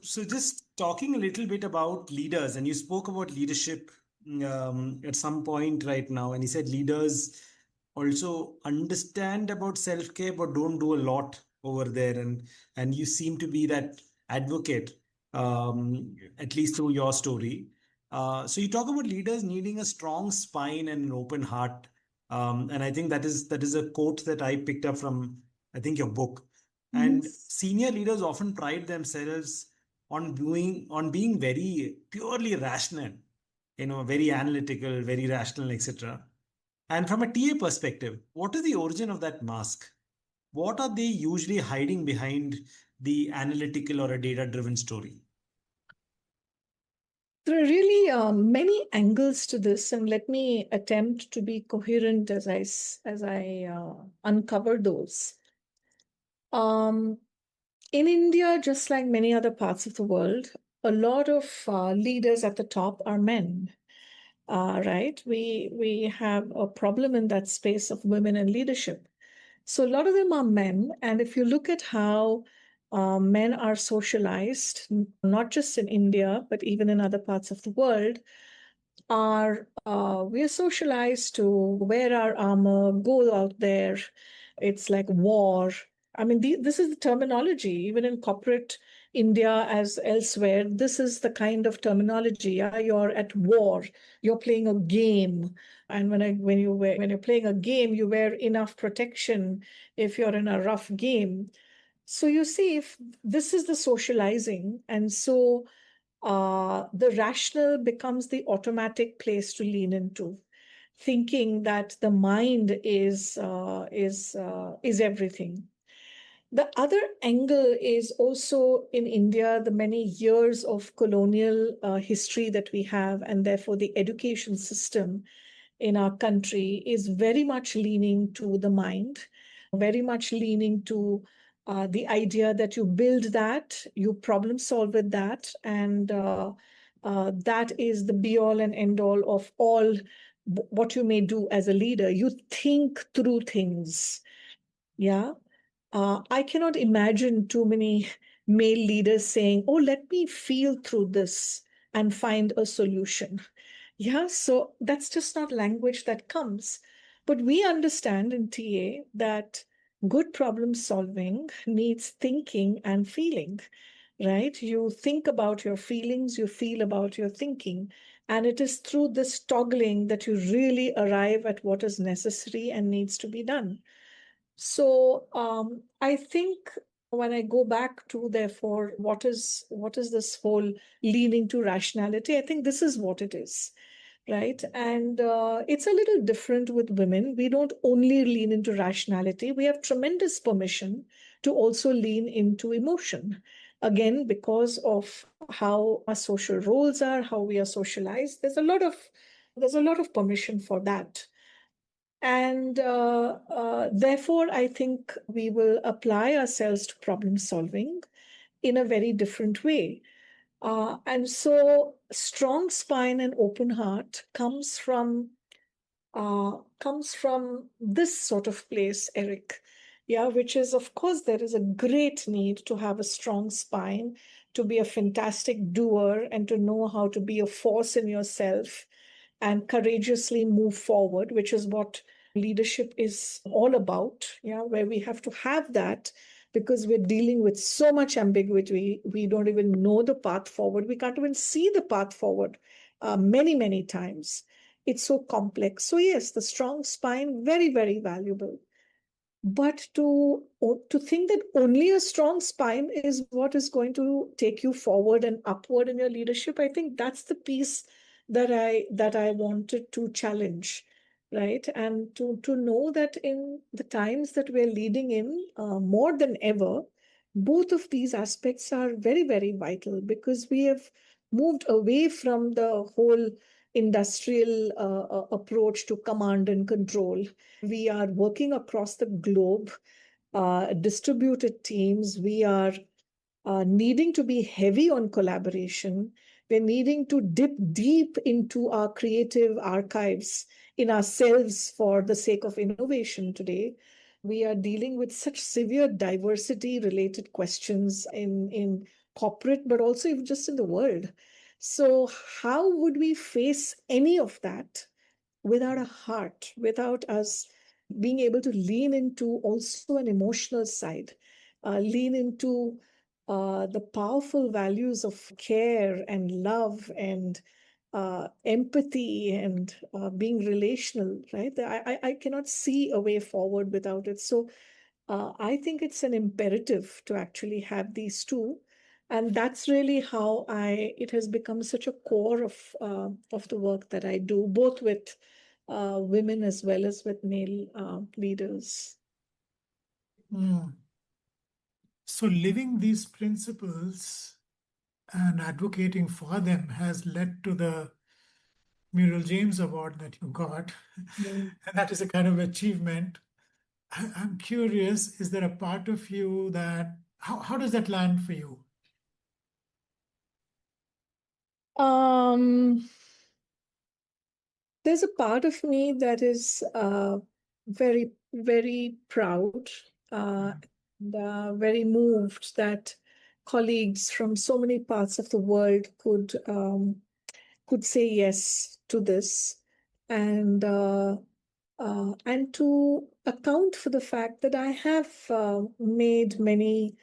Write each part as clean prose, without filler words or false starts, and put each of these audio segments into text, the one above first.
So just talking a little bit about leaders, and you spoke about leadership at some point right now, and you said leaders also understand about self-care but don't do a lot over there, and you seem to be that advocate, at least through your story. So you talk about leaders needing a strong spine and an open heart, and I think that is a quote that I picked up from, I think, your book. And senior leaders often pride themselves on being very purely rational, very analytical, very rational, etc. And from a TA perspective, what is the origin of that mask? What are they usually hiding behind the analytical or a data-driven story? There are really many angles to this, and let me attempt to be coherent as I uncover those. In India, just like many other parts of the world, a lot of leaders at the top are men. Right? We have a problem in that space of women in leadership. So a lot of them are men, and if you look at how men are socialized, not just in India but even in other parts of the world, are we are socialized to wear our armor, go out there. It's like war. I mean, this is the terminology, even in corporate India as elsewhere. This is the kind of terminology. Yeah? You're at war. You're playing a game, and when you're playing a game, you wear enough protection if you're in a rough game. So you see, if this is the socializing, and so the rational becomes the automatic place to lean into, thinking that the mind is everything. The other angle is also in India, the many years of colonial history that we have, and therefore the education system in our country is very much leaning to the mind, very much leaning to the idea that you build that, you problem solve with that, and that is the be all and end all of all what you may do as a leader. You think through things. Yeah. I cannot imagine too many male leaders saying, "Oh, let me feel through this and find a solution." Yeah, so that's just not language that comes. But we understand in TA that good problem solving needs thinking and feeling, right? You think about your feelings, you feel about your thinking. And it is through this toggling that you really arrive at what is necessary and needs to be done. So I think when I go back to, therefore, what is this whole leaning to rationality? I think this is what it is, right? And it's a little different with women. We don't only lean into rationality. We have tremendous permission to also lean into emotion. Again, because of how our social roles are, how we are socialized, there's a lot of permission for that. And therefore, I think we will apply ourselves to problem solving in a very different way. And so, strong spine and open heart comes from this sort of place, Eric. Yeah, which is, of course, there is a great need to have a strong spine, to be a fantastic doer, and to know how to be a force in yourself and courageously move forward, which is what leadership is all about. Yeah, where we have to have that because we're dealing with so much ambiguity. We don't even know the path forward. We can't even see the path forward many, many times. It's so complex. So yes, the strong spine, very, very valuable. But to think that only a strong spine is what is going to take you forward and upward in your leadership, I think that's the piece that I wanted to challenge, right? And to know that in the times that we're leading in, more than ever, both of these aspects are very, very vital because we have moved away from the whole industrial approach to command and control. We are working across the globe, distributed teams. We are needing to be heavy on collaboration. We're needing to dip deep into our creative archives in ourselves for the sake of innovation today. We are dealing with such severe diversity related questions in corporate, but also just in the world. So, how would we face any of that without a heart, without us being able to lean into also an emotional side, lean into the powerful values of care and love and empathy and being relational, right? I cannot see a way forward without it. So I think it's an imperative to actually have these two. And that's really how it has become such a core of the work that I do, both with women as well as with male leaders. Mm. So living these principles and advocating for them has led to the Muriel James Award that you got. Mm. And that is a kind of achievement. I'm curious, is there a part of you that, how does that land for you? Um, there's a part of me that is very, very proud, Mm. and very moved that colleagues from so many parts of the world could say yes to this, and to account for the fact that I have made many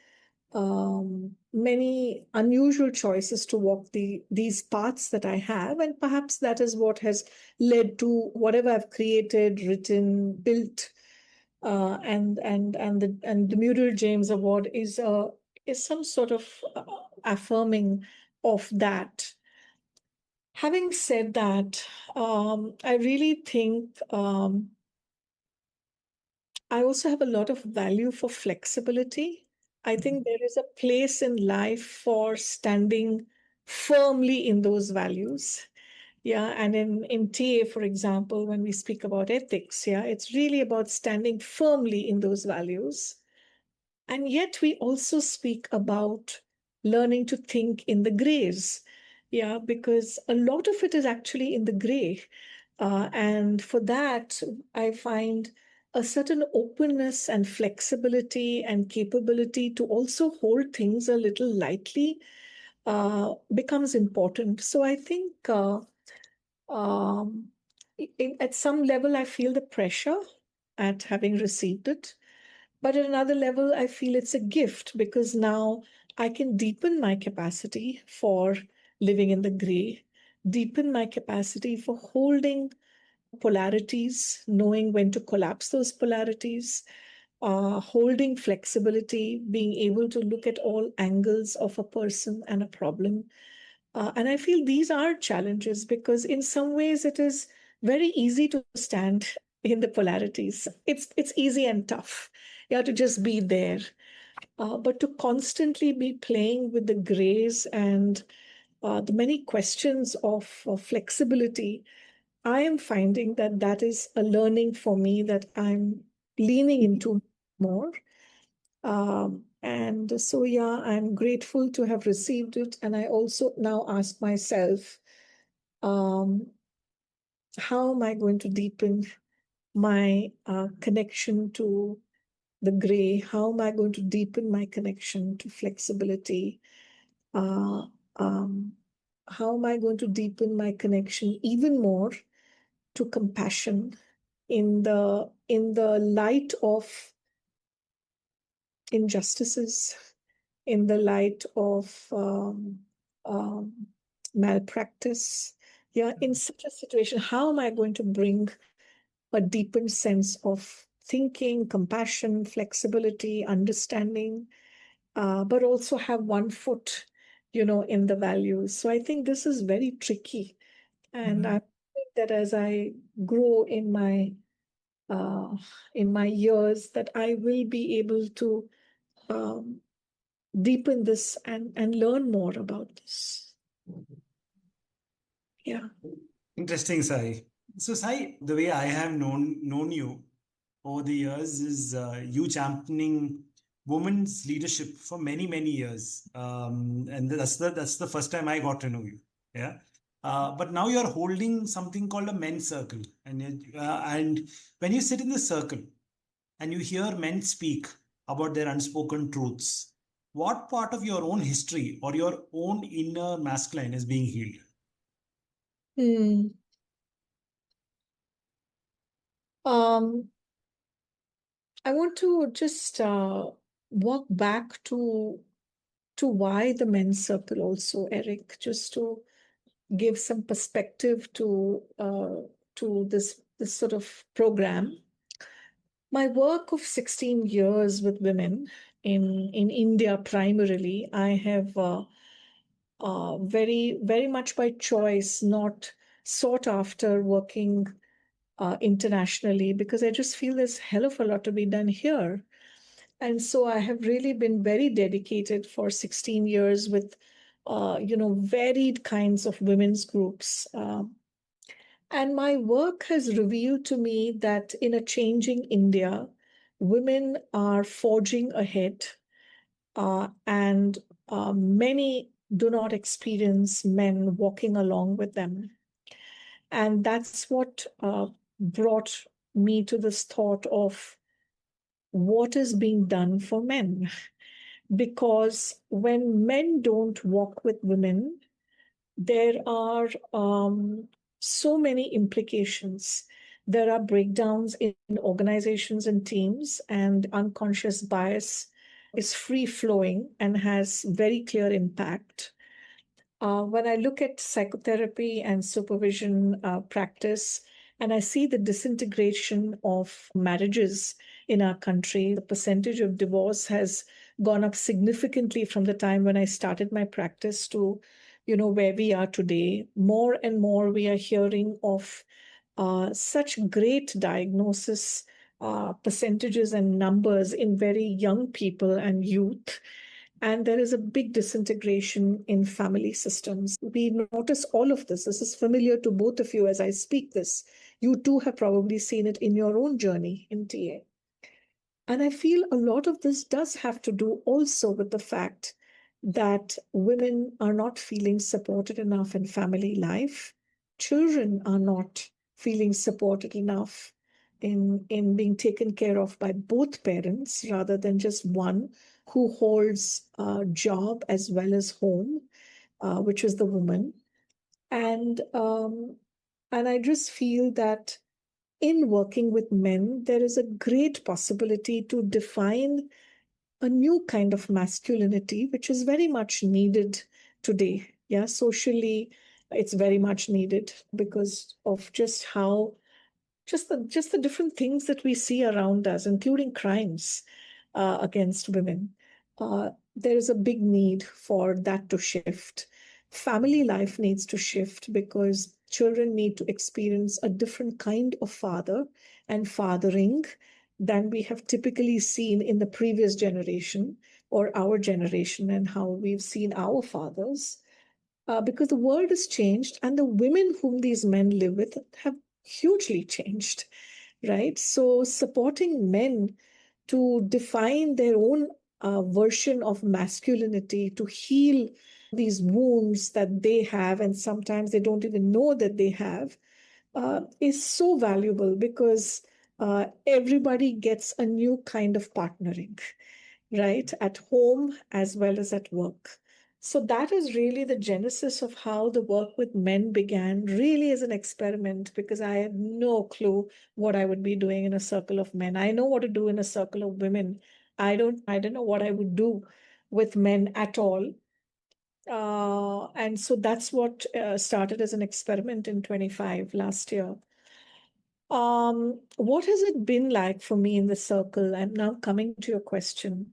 unusual choices to walk these paths that I have, and perhaps that is what has led to whatever I've created, written, built, and the Muriel James Award is some sort of affirming of that. Having said that, I really think I also have a lot of value for flexibility. I think there is a place in life for standing firmly in those values. Yeah, and in TA, for example, when we speak about ethics, yeah, it's really about standing firmly in those values. And yet we also speak about learning to think in the grays. Yeah, because a lot of it is actually in the gray. And for that, I find a certain openness and flexibility and capability to also hold things a little lightly becomes important. So I think um, at some level, I feel the pressure at having received it. But at another level, I feel it's a gift because now I can deepen my capacity for living in the gray, deepen my capacity for holding polarities, knowing when to collapse those polarities, holding flexibility, being able to look at all angles of a person and a problem. And I feel these are challenges because, in some ways, it is very easy to stand in the polarities. It's easy and tough. You have to just be there. But to constantly be playing with the grays and the many questions of flexibility, I am finding that that is a learning for me that I'm leaning into more. And so, yeah, I'm grateful to have received it. And I also now ask myself, um, how am I going to deepen my connection to the gray? How am I going to deepen my connection to flexibility? Uh, um, how am I going to deepen my connection even more to compassion in the light of injustices, in the light of um, malpractice? Yeah, in such a situation, how am I going to bring a deepened sense of thinking, compassion, flexibility, understanding, but also have one foot, in the values? So I think this is very tricky. And I Mhm. think that as I grow uh, in my years, that I will be able to um, deepen this and learn more about this. Yeah. Interesting, Sai. So, Sai, the way I have known you over the years is you championing women's leadership for many, many years. And that's the first time I got to know you. Yeah. But now you're holding something called a men's circle. And when you sit in the circle and you hear men speak about their unspoken truths, what part of your own history or your own inner masculine is being healed? Hmm. I want to just walk back to why the men's circle also, Eric, just to give some perspective to this sort of program. My work of 16 years with women in India primarily, I have very much by choice, not sought after working internationally, because I just feel there's hell of a lot to be done here. And so I have really been very dedicated for 16 years with, varied kinds of women's groups. And my work has revealed to me that in a changing India, women are forging ahead, and many do not experience men walking along with them. And that's what brought me to this thought of what is being done for men. Because when men don't walk with women, there are so many implications. There are breakdowns in organizations and teams, and unconscious bias is free flowing and has very clear impact. When I look at psychotherapy and supervision practice, and I see the disintegration of marriages in our country, the percentage of divorce has gone up significantly from the time when I started my practice to, where we are today. More and more, we are hearing of such great diagnosis percentages and numbers in very young people and youth. And there is a big disintegration in family systems. We notice all of this. This is familiar to both of you as I speak this. You too have probably seen it in your own journey in TA. And I feel a lot of this does have to do also with the fact that women are not feeling supported enough in family life. Children are not feeling supported enough in being taken care of by both parents rather than just one who holds a job as well as home, which is the woman. And and I just feel that in working with men, there is a great possibility to define a new kind of masculinity, which is very much needed today. Yeah, socially, it's very much needed because of just how just the different things that we see around us, including crimes against women. There is a big need for that to shift. Family life needs to shift because children need to experience a different kind of father and fathering than we have typically seen in the previous generation or our generation, and how we've seen our fathers. Because the world has changed and the women whom these men live with have hugely changed, right? So supporting men to define their own version of masculinity, to heal these wounds that they have, and sometimes they don't even know that they have, is so valuable because everybody gets a new kind of partnering, right? At home as well as at work. So that is really the genesis of how the work with men began, really as an experiment, because I had no clue what I would be doing in a circle of men. I know what to do in a circle of women. I don't know what I would do with men at all. And so that's what started as an experiment in 25 last year. What has it been like for me in the circle? I'm now coming to your question.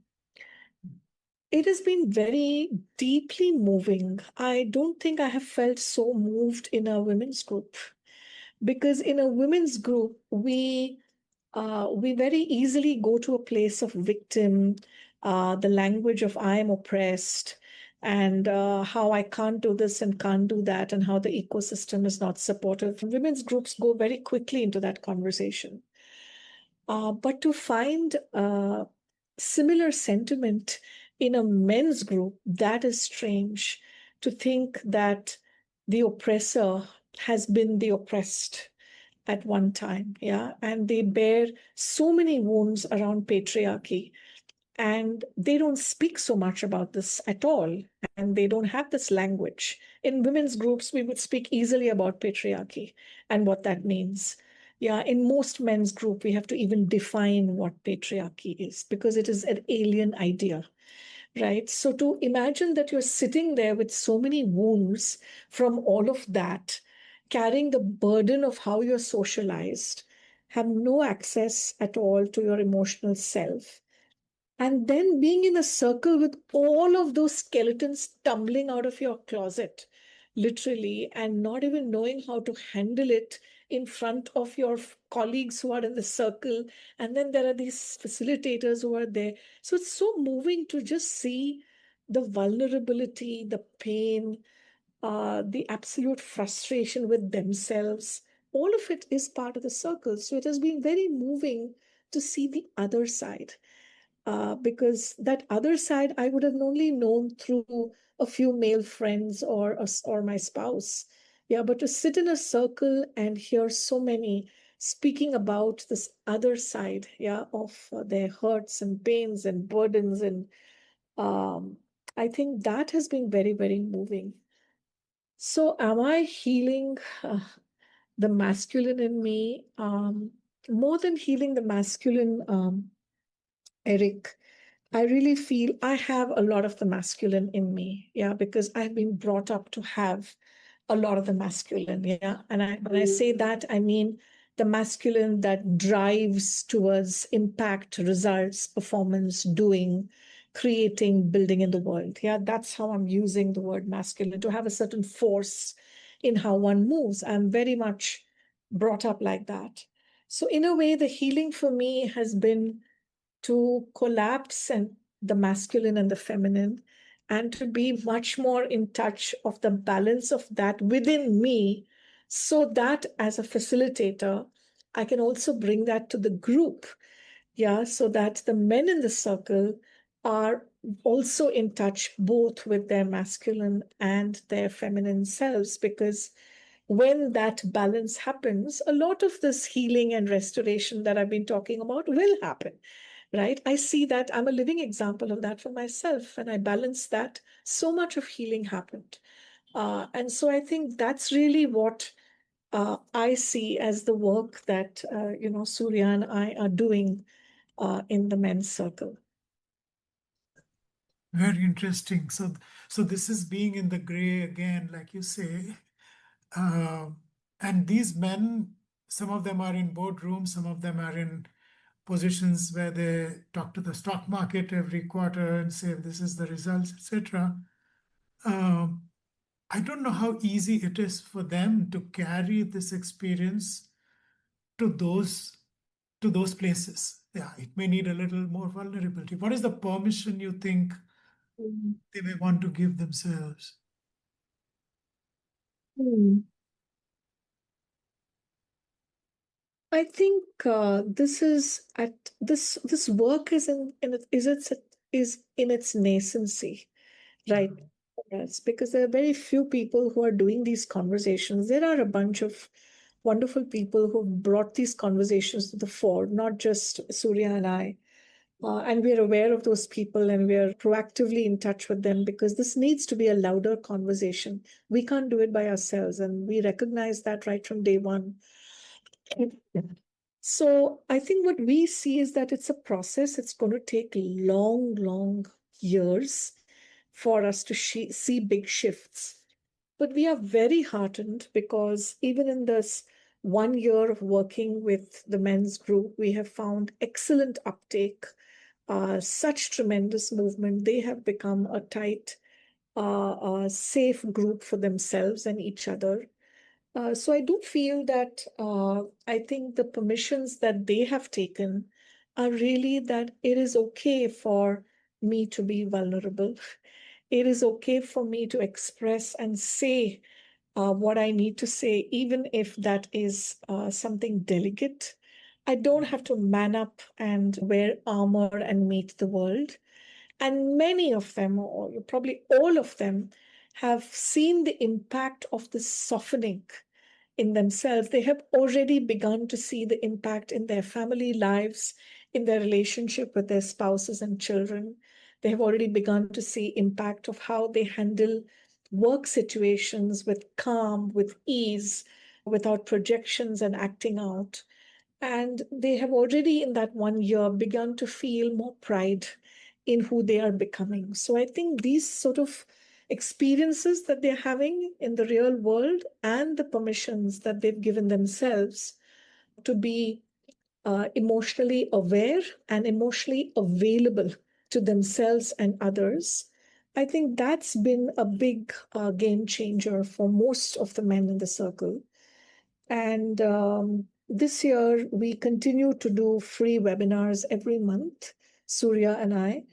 It has been very deeply moving. I don't think I have felt so moved in a women's group, because in a women's group, we very easily go to a place of victim, the language of I am oppressed, and how I can't do this and can't do that, and how the ecosystem is not supportive. Women's groups go very quickly into that conversation. But to find similar sentiment in a men's group, that is strange to think that the oppressor has been the oppressed at one time. Yeah. And they bear so many wounds around patriarchy. And they don't speak so much about this at all. And they don't have this language. In women's groups, we would speak easily about patriarchy and what that means. Yeah, in most men's group, we have to even define what patriarchy is because it is an alien idea, right? So to imagine that you're sitting there with so many wounds from all of that, carrying the burden of how you're socialized, have no access at all to your emotional self, and then being in a circle with all of those skeletons tumbling out of your closet, literally, and not even knowing how to handle it in front of your colleagues who are in the circle. And then there are these facilitators who are there. So it's so moving to just see the vulnerability, the pain, the absolute frustration with themselves. All of it is part of the circle. So it has been very moving to see the other side, because that other side I would have only known through a few male friends or my spouse. Yeah, but to sit in a circle and hear so many speaking about this other side, yeah, of their hurts and pains and burdens, and um, I think that has been very, very moving. So, am I healing the masculine in me? More than healing the masculine, Eric, I really feel I have a lot of the masculine in me. Yeah, because I've been brought up to have a lot of the masculine. Yeah. And when I say that, I mean the masculine that drives towards impact, results, performance, doing, creating, building in the world. Yeah. That's how I'm using the word masculine, to have a certain force in how one moves. I'm very much brought up like that. So, in a way, the healing for me has been to collapse and the masculine and the feminine, and to be much more in touch of the balance of that within me, so that as a facilitator I can also bring that to the group. Yeah, so that the men in the circle are also in touch both with their masculine and their feminine selves, because when that balance happens, a lot of this healing and restoration that I've been talking about will happen, right? I see that I'm a living example of that for myself. And I balance that, so much of healing happened. And so I think that's really what I see as the work that, Surya and I are doing in the men's circle. Very interesting. So this is being in the gray again, like you say. And these men, some of them are in boardrooms, some of them are in positions where they talk to the stock market every quarter and say this is the results, etc. I don't know how easy it is for them to carry this experience to those places. Yeah, it may need a little more vulnerability. What is the permission you think they may want to give themselves? Hmm. I think this is at this work is is in its nascency, right? Yes, because there are very few people who are doing these conversations. There are a bunch of wonderful people who brought these conversations to the fore, not just Surya and I. And we are aware of those people and we are proactively in touch with them, because this needs to be a louder conversation. We can't do it by ourselves, and we recognize that right from day one. So I think what we see is that it's a process. It's going to take long, long years for us to see big shifts. But we are very heartened, because even in this 1 year of working with the men's group, we have found excellent uptake, such tremendous movement. They have become a tight, safe group for themselves and each other. So I do feel that I think the permissions that they have taken are really that it is okay for me to be vulnerable. It is okay for me to express and say what I need to say, even if that is something delicate. I don't have to man up and wear armor and meet the world. And many of them, or probably all of them, have seen the impact of this softening in themselves. They have already begun to see the impact in their family lives, in their relationship with their spouses and children. They have already begun to see impact of how they handle work situations with calm, with ease, without projections and acting out. And they have already, in that 1 year, begun to feel more pride in who they are becoming. So I think these sort of experiences that they're having in the real world and the permissions that they've given themselves to be emotionally aware and emotionally available to themselves and others, I think that's been a big game changer for most of the men in the circle. And this year, we continue to do free webinars every month, Surya and I.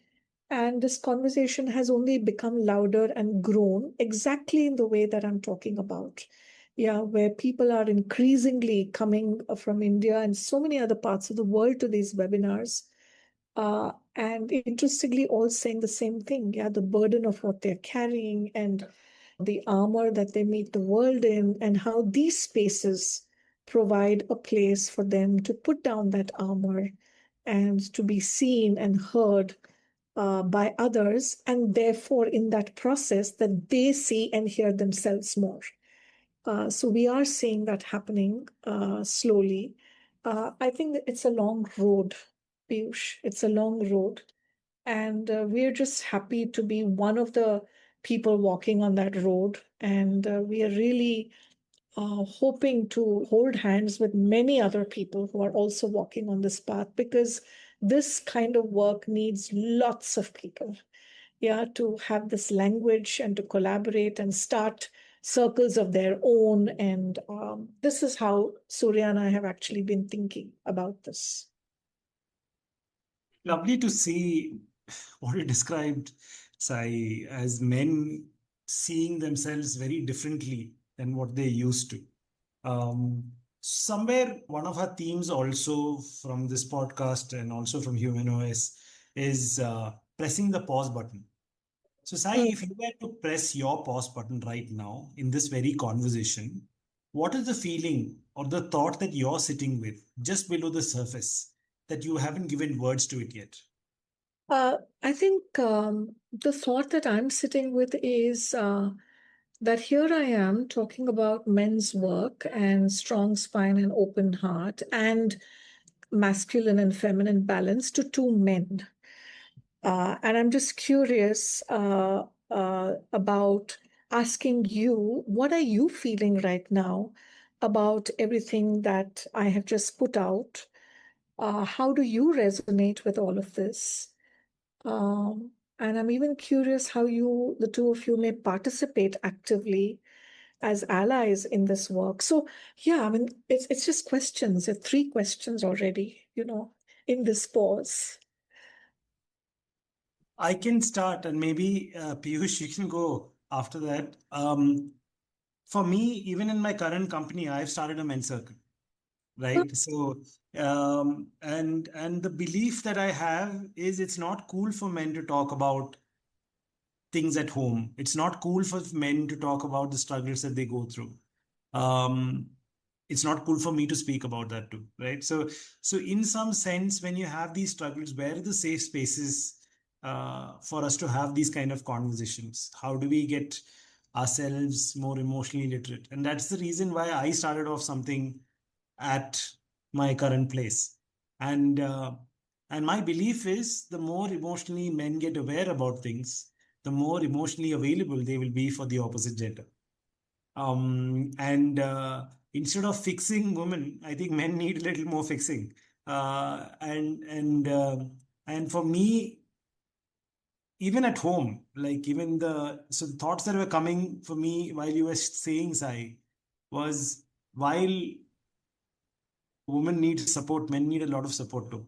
And this conversation has only become louder and grown exactly in the way that I'm talking about. Yeah, where people are increasingly coming from India and so many other parts of the world to these webinars. And interestingly, all saying the same thing. Yeah, the burden of what they're carrying and the armor that they meet the world in, and how these spaces provide a place for them to put down that armor and to be seen and heard by others, and therefore in that process that they see and hear themselves more. So we are seeing that happening slowly. I think that it's a long road, Piyush. It's a long road. And we're just happy to be one of the people walking on that road. And we are really hoping to hold hands with many other people who are also walking on this path, because this kind of work needs lots of people, yeah, to have this language and to collaborate and start circles of their own. And this is how Surya and I have actually been thinking about this. Lovely to see what you described, Sai, as men seeing themselves very differently than what they used to. Somewhere, one of our themes also from this podcast and also from Human OS is pressing the pause button. So, Sai, Mm. if you were to press your pause button right now in this very conversation, what is the feeling or the thought that you're sitting with just below the surface that you haven't given words to it yet? I think the thought that I'm sitting with is that here I am talking about men's work and strong spine and open heart and masculine and feminine balance to two men. And I'm just curious about asking you, what are you feeling right now about everything that I have just put out? How do you resonate with all of this? And I'm even curious how you, the two of you, may participate actively as allies in this work. So, yeah, I mean, it's just questions. There are three questions already, in this pause. I can start, and maybe Piyush, you can go after that. For me, even in my current company, I've started a men's circle, right? So, and the belief that I have is it's not cool for men to talk about things at home. It's not cool for men to talk about the struggles that they go through. Um, it's not cool for me to speak about that too, right? So in some sense, when you have these struggles, where are the safe spaces for us to have these kind of conversations? How do we get ourselves more emotionally literate? And that's the reason why I started off something at my current place. And and my belief is the more emotionally men get aware about things, the more emotionally available they will be for the opposite gender. And instead of fixing women, I think men need a little more fixing. And for me, even at home, like even the thoughts that were coming for me while you were saying, Sai, was while women need support, men need a lot of support too.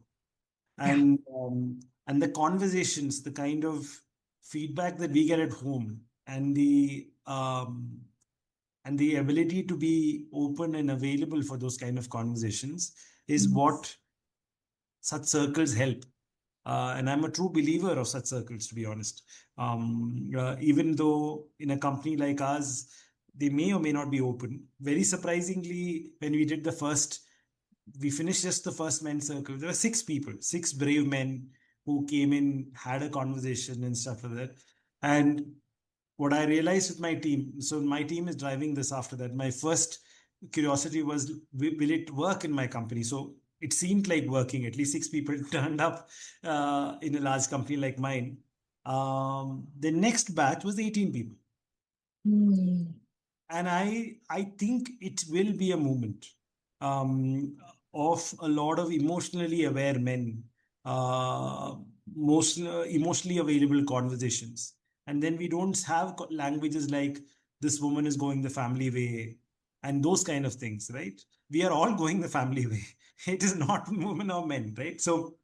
Yeah. And the conversations, the kind of feedback that we get at home, and the ability to be open and available for those kind of conversations, is what such circles help. And I'm a true believer of such circles, to be honest. Even though in a company like ours, they may or may not be open. Very surprisingly, when we finished just the first men's circle. There were 6 people, 6 brave men who came in, had a conversation and stuff like that. And what I realized with my team, so my team is driving this after that. My first curiosity was, will it work in my company? So it seemed like working. At least 6 people turned up in a large company like mine. The next batch was 18 people. And I think it will be a movement um, of a lot of emotionally aware men, most emotionally available conversations. And then we don't have languages like this woman is going the family way and those kind of things, right? We are all going the family way. It is not women or men, right? So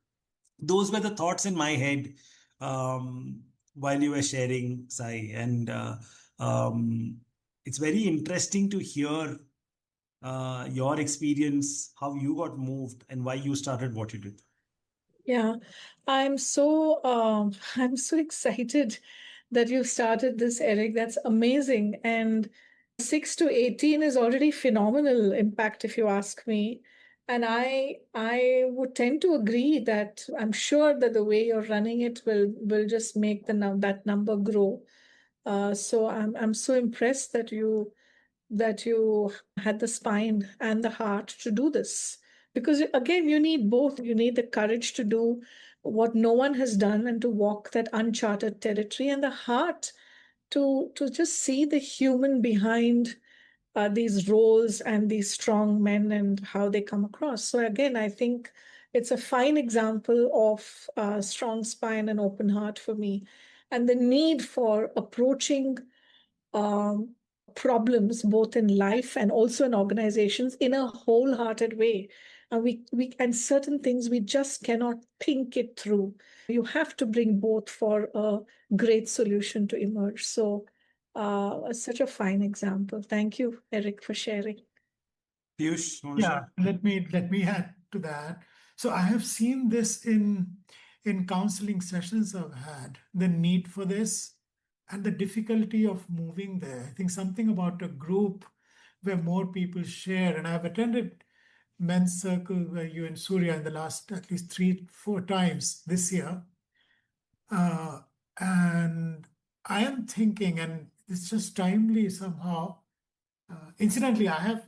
those were the thoughts in my head while you were sharing, Sai. And um, it's very interesting to hear your experience, how you got moved, and why you started what you did. Yeah, I'm so excited that you started this, Eric. That's amazing. And 6 to 18 is already phenomenal impact, if you ask me. And I would tend to agree that I'm sure that the way you're running it will just make that number grow. So I'm so impressed that you had the spine and the heart to do this. Because again, you need both. You need the courage to do what no one has done and to walk that uncharted territory, and the heart to just see the human behind these roles and these strong men and how they come across. So again, I think it's a fine example of strong spine and open heart for me, and the need for approaching um, problems both in life and also in organizations in a wholehearted way. And we and certain things we just cannot think it through. You have to bring both for a great solution to emerge. So, such a fine example. Thank you, Eric, for sharing. Piyush, want to Yeah, share? let me add to that. So I have seen this in counseling sessions I've had, the need for this and the difficulty of moving there. I think something about a group where more people share, and I've attended men's circle where you and Surya in the last at least 3, 4 times this year. And I am thinking, and it's just timely somehow. Incidentally, I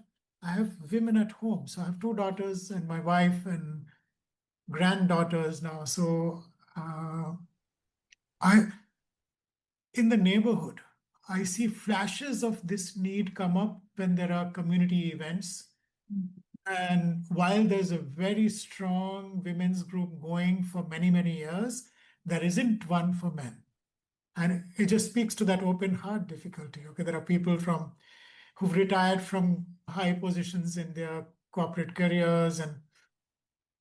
have women at home, so I have 2 daughters and my wife and granddaughters now. So I in the neighborhood, I see flashes of this need come up when there are community events. And while there's a very strong women's group going for many, many years, there isn't one for men. And it just speaks to that open heart difficulty. Okay, there are people who've retired from high positions in their corporate careers. And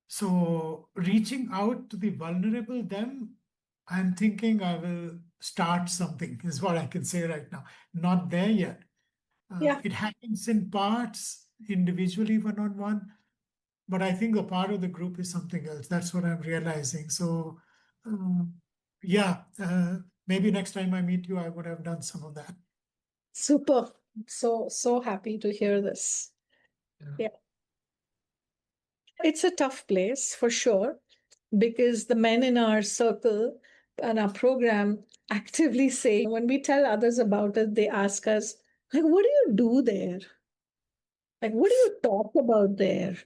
so reaching out to the vulnerable them, I'm thinking I will start something, is what I can say right now. Not there yet. Yeah. It happens in parts, individually, one on one, but I think the part of the group is something else. That's what I'm realizing. So, yeah, maybe next time I meet you, I would have done some of that. Super. So happy to hear this. Yeah. It's a tough place for sure, because the men in our circle and our program actively say, when we tell others about it, they ask us, like, what do you do there? Like, what do you talk about there?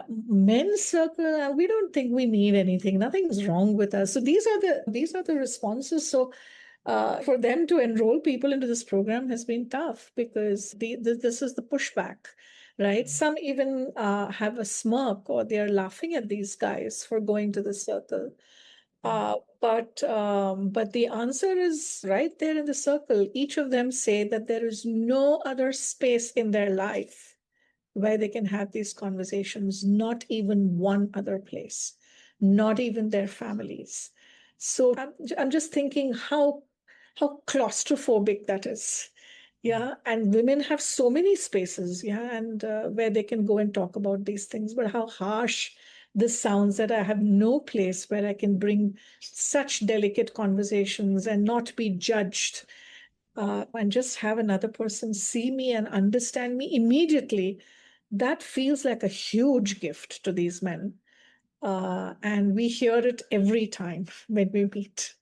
Men's circle, we don't think we need anything. Nothing's wrong with us. So these are the responses. So for them to enroll people into this program has been tough, because this is the pushback, right? Some even have a smirk, or they're laughing at these guys for going to the circle. But the answer is right there in the circle. Each of them say that there is no other space in their life where they can have these conversations, not even one other place, not even their families. So I'm just thinking how claustrophobic that is. Yeah, and women have so many spaces, yeah, and where they can go and talk about these things. But how harsh this sounds, that I have no place where I can bring such delicate conversations and not be judged, and just have another person see me and understand me immediately. That feels like a huge gift to these men. And we hear it every time when we meet.